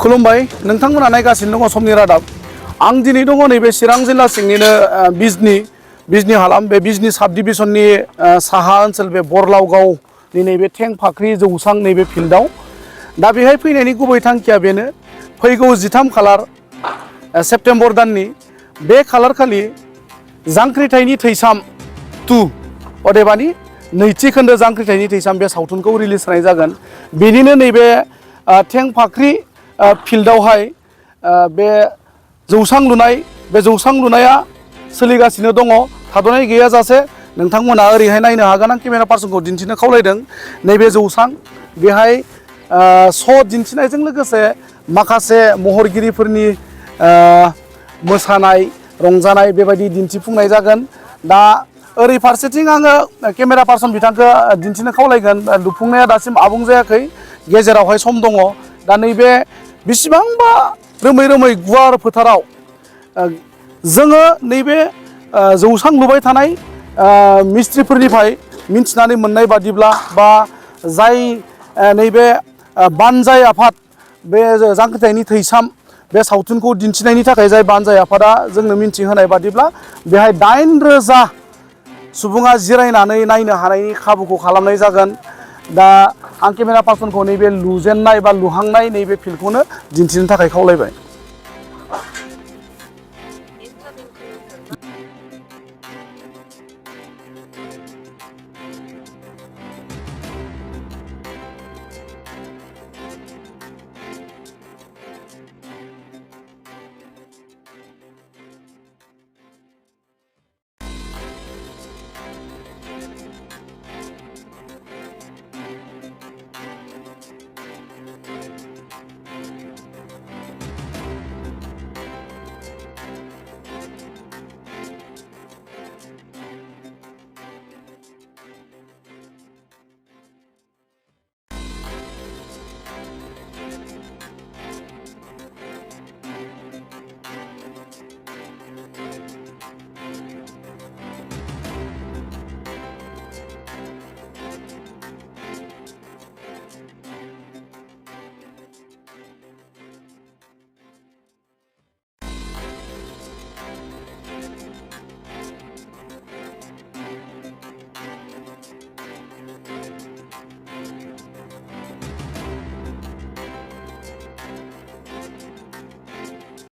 खुलुमबाय नोंथांमोना नायगासिनो दङ समनि रादाब आं दिनै दङ नैबे चिरां जिल्ला सिंनिनो बिजनी हालाम बे बिजनी साब डिभिजननि साहा ओनसोल बे बरलावगावनि नैबे थें फाख्रि जौसां नैबे फिल्डआव दा बेहाय फैनायनि गुबै थांखिया बेनो फैगौ 13 खालार सेप्तेम्बर दाननि बे खालार खालि जांख्रिथायनि थैसाम 2 अदेबानि नैथि खोन्दो जांख्रिथायनि थैसाम बे सावथुनखौ रिलिज होनाय जागोन बेनिनो नैबे थें फाख्रि फिल्डआवहाय बे जौसां लुनाया सोलिगासिनो दङ थाद'नाय गैयाजासे नोंथांमोना ओरैहाय नायनो हागोन आं केमेरा पार्सनखौ दिन्थिनो खावलायदों नैबे जौसां बेहाय श' दिन्थिनायजों लोगोसे माखासे महरगिरिफोरनि मोसानाय रंजानाय बेबायदि दिन्थिफुंनाय जागोन दा ओरै फारसेथिं आङो केमेरा पार्सन बिथांखौ दिन्थिनो खावलायगोन लुफुंनाया दासिम आबुं जायाखै गेजेरावहाय सम दङ दा नैबे बेसेबांबा रोमै गुवार फोथाराव जोङो नैबे जौसां लुबाय थानाय मिस्ट्रिफोरनिफ्राय मिन्थिनानै मोननाय बादिब्ला बा जाय नैबे बानजाय आफाद बे जांख्रिथायनि थैसाम बे सावथुनखौ दिन्थिनायनि थाखाय जाय बानजाय आफादा जोंनो मिन्थिहोनाय बादिब्ला बेहाय 8,000 सुबुङा जिरायनानै नायनो हानायनि खाबुखौ खालामनाय जागोन दा आं केमेरा पार्सनखौ नैबे लुजेननाय बा लुहांनाय नैबे फिल्डखौनो दिन्थिनो थाखाय खावलायबाय।